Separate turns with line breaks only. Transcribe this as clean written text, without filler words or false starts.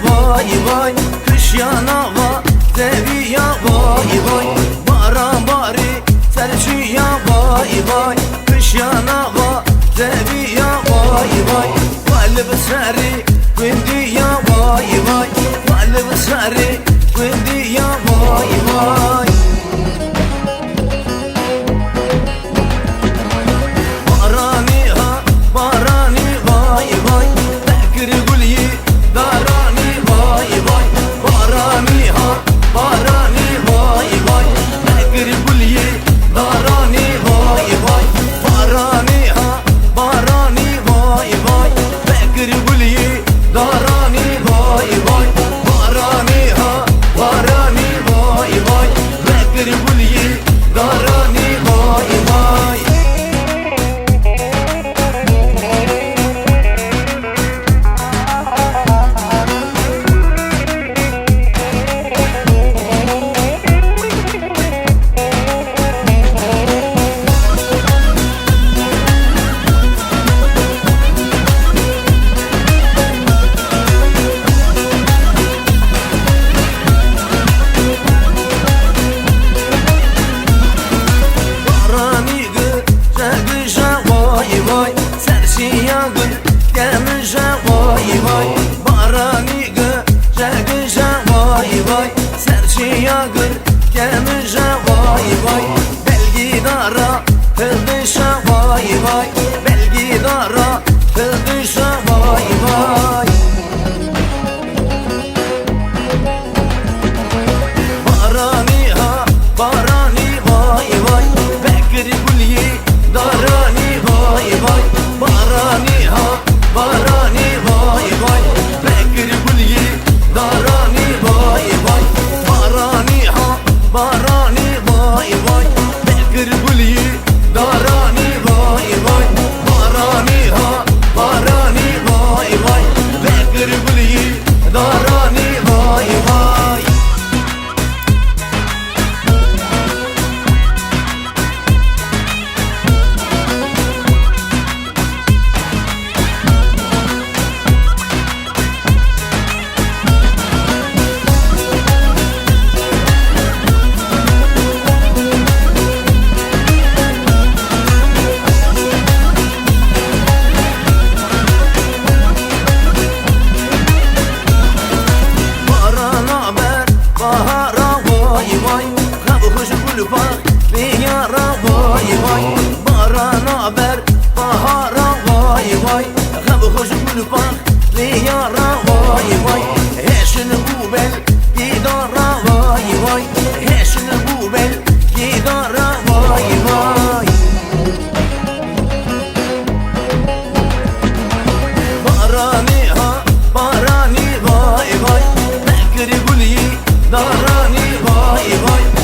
Vay vay, kış yanava deviya vay vay. Baran bari serçiya vay vay, kış yanava deviya vay vay. Valib sari gündiya vay vay, valib sari gündiya vay vay. Barani ha barani vay vay, tekir gulyi darani vay vay. Barani ha barani vay vay, tekir gulyi darani vay vay. Barani ha barani vay vay, tekir gulyi darani vay vay. Barani ha barani vay vay, tekir gulyi darani vay vay.
Darani vay vay.